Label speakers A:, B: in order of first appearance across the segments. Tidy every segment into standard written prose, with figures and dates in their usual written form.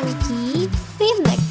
A: Funky Remix.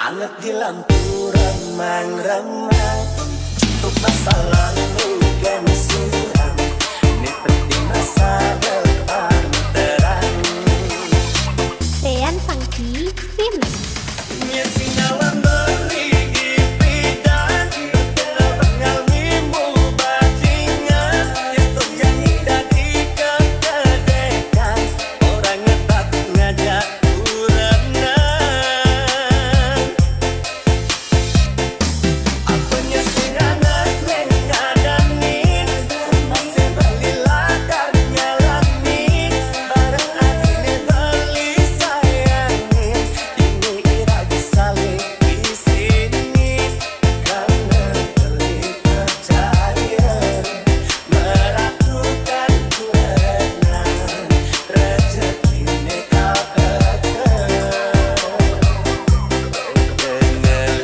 B: Anget di lampu remang-remang, untuk masa lalu gen suram, ini penting masa depan terang.
A: Dean Funky Remix.
B: Singawan beri ipidan, pengalmimu bajingan, untuk janji dari kegedekan, orang ngetat ngajak urenang. Apanya singanan ngadanin, masih beli ladar nyalamin, bareng adine beli sayangin, ini ira disalib di sini, karena terpercaya melakukan kurenang, rezekine kau keker pengeliungan.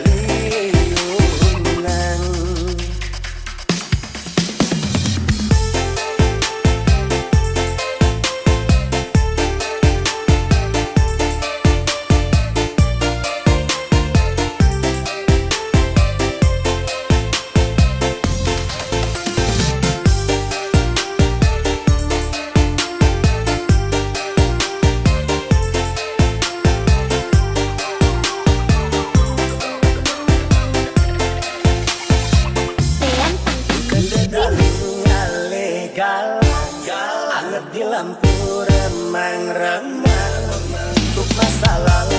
A: Dean Funky Remix.
B: Legal, anget di lampu remang-remang, untuk masa lalu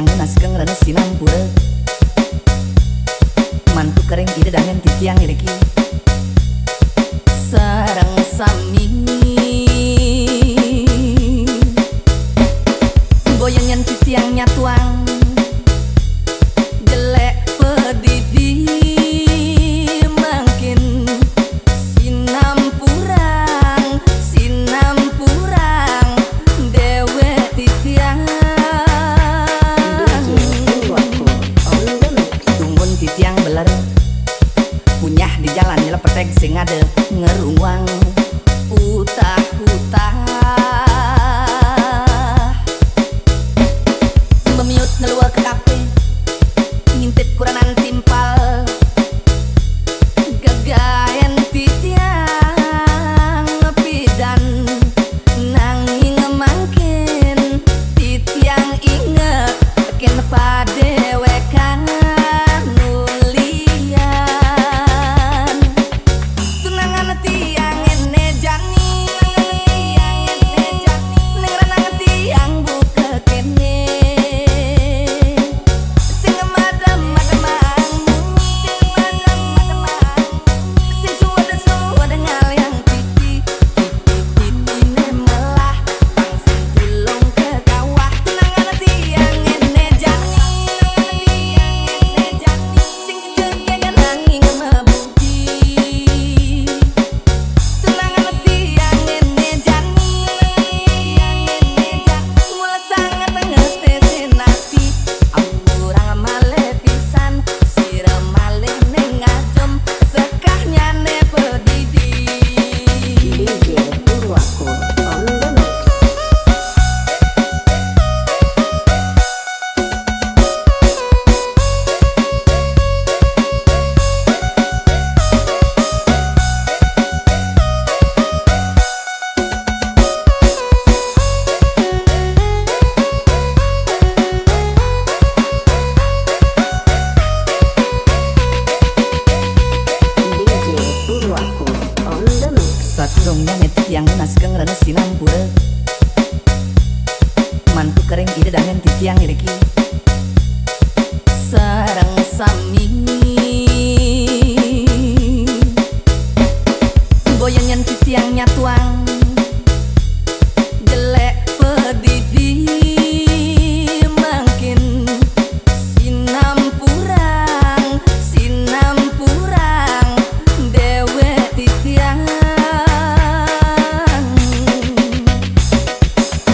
C: tiang naskeun rene sinampura mantu kering ide dangan ti tiang ileki sareng sami goyengan ti tiang nyatuang jelek pedidi makin sinampurang dewe ti tiang tumbun ti tiang beler punyah di jalan nyelepetek sing ada ngeruang utah-utah memiut ngelua ke kape ngintip kuranan timpal gagaen ti tiang pidan nanging mangkin ti tiang inget ken padewekan nulian tunangan tiang ene jani nengrana tiang buka kene sing madam-madamang sing suwada ngaliang titi ne melah pangsing tulung ke kawah tunangan tiang ene jani sing jegengan nanging mabuti tunangan tiang ene jani mula sangat ngetesin hati aurang male pisan sirem male nengajem sekahnya ne pedidi
D: DJ Purwaku on the mix. DJ Purwaku on the mix.
C: satrungnya neti tiang naskeun rene sinampura mantu kering ide dangan ti tiang ileki sareng sami goyengan ti tiang nyatuang jelek pedidi makin sinampurang dewe ti tiang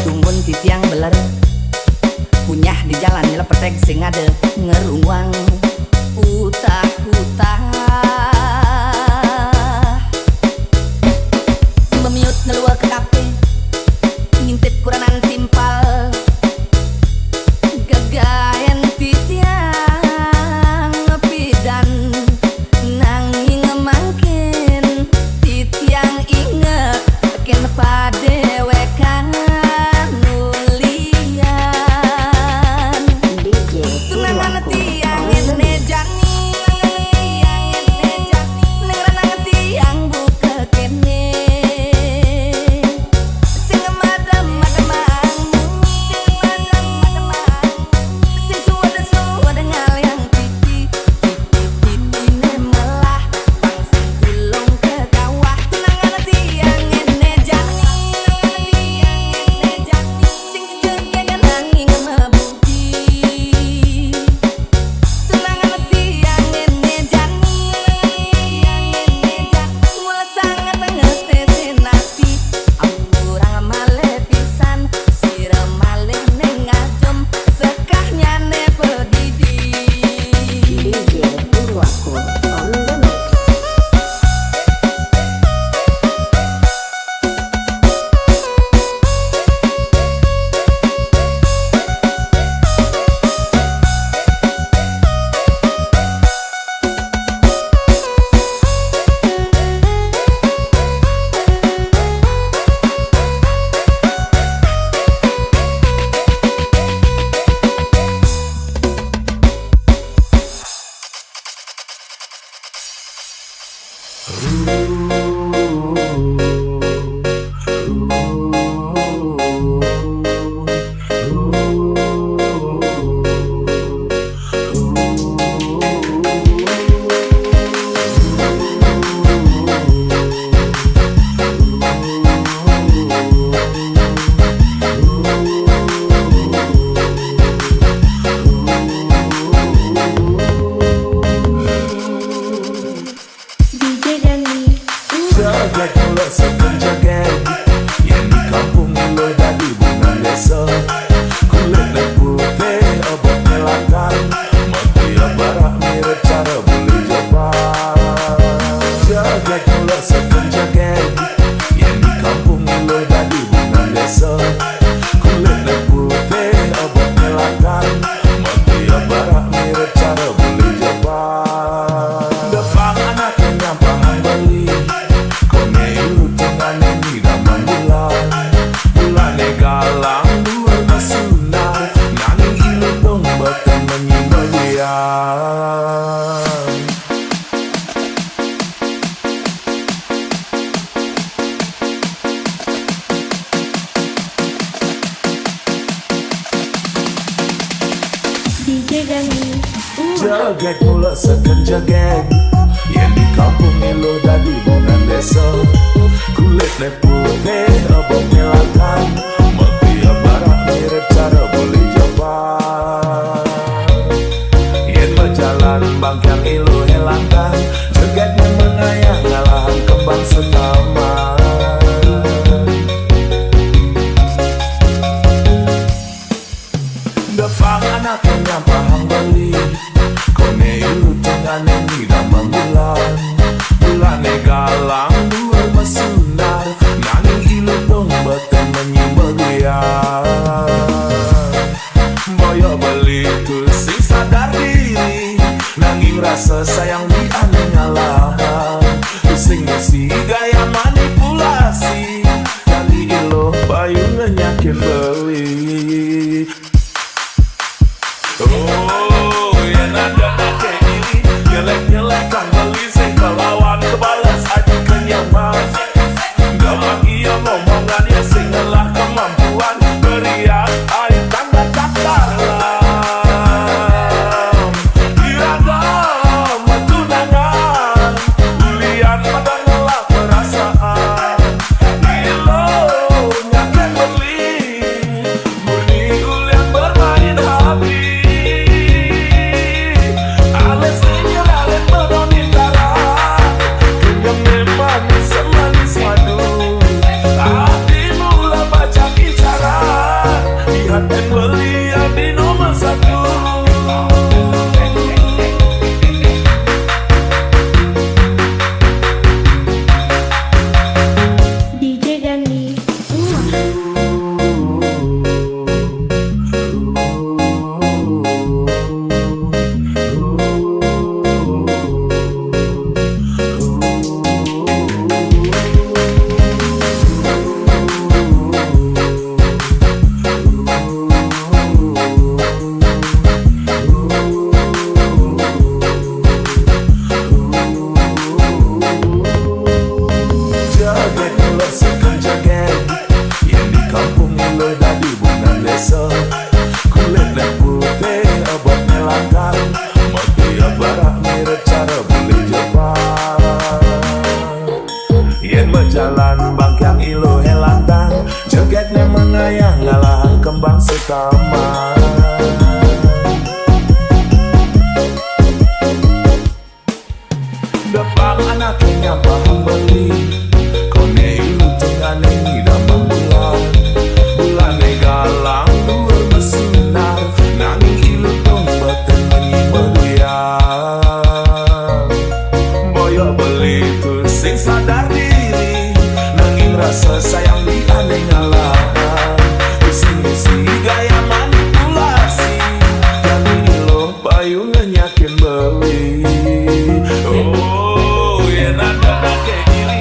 C: tumbun ti tiang beler punyah di jalan nyelepetek sing ada ngeruang utah-utah memiut ngelua ke kape ngintip kuranan timpal gagaen ti tiang pidan nanging mangkin ti tiang inget ken padewekan nulian
D: DJ
C: tunangan
D: Purwaku
C: tiang
D: on the
C: ene
B: mula sepenjagan yang di kampung lo dari bunga desa. Kulitnya putih, obat melakan, mati barak mirip cara boleh jebat. Jagat mula sepenjagan yang di kampung lo dari bunga desa. Kulitnya putih, obat melakan, mati barak mirip cara boleh jebat. Depan anak yang nyampahan beli, kone ilu tengane di dalam bulan. Bulane galang dua masunar, nanging ilu dong batan menyimalian.
A: DJ Gani
B: Jagat mula sepenjagan yang di kampung lo dari bunga desa. Kulitnya putih, abang melakan, mati barak mirip cara boleh jebat. Yang berjalan bangkang ilo helangkan, jagatnya mengayang ngalahan kembang setaman. Depan anak yang nyampahang beli, kone ilu tengane di dalam bulan. Bulane galang dua masunar, nanging ilu dong batan menyimalian. Boyo beli tu sing sadar diri, nanging rasa sayang di ane ngalahan. Sing mesti gaya manipulasi, kali ilo bayu ngenyakin beli. Oh, yang ada kayak gini, nyelek-nyelekan beli sing kelawan kebalas aja kenyaman. Gampang iya ngomongannya sing ngelah kemampuan, beriak air tanda takaran. Iragam tunangan, ulian pada ngelah perasaan. Ilo nyaken beli, murni ulian bermain habis. Ales nyelalen menoni taran, kenyang manis semanis madu. Hati mula baca bicara, lihat dan beli yang di nomor satu.
A: DJ Gani
B: Jagat mula sepenjagan yang di kampung lo dari bunga desa. Kulitnya putih, obat melakan, mati barak mirip cara boleh jebat. Yang berjalan bangkang ilo helantang, jagatnya mengayang ngalahan kembang setaman. Depan anak yang nyampahang beli, kone ilu tengane di dalam bulan. Bulane galang dua masunar, nanging ilu dong batan menyimalian. Boyo beli tu sing sadar diri, nanging rasa sayang di ane ngalahan. Isi-isi gaya manipulasi, kali ilo bayu ngenyakin beli. Oh, yang ada kayak gini,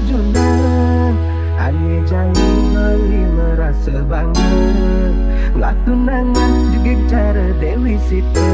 E: Arjuna Ane janji beli merasa bangga Ulah tunangan juga cara Dewi Sita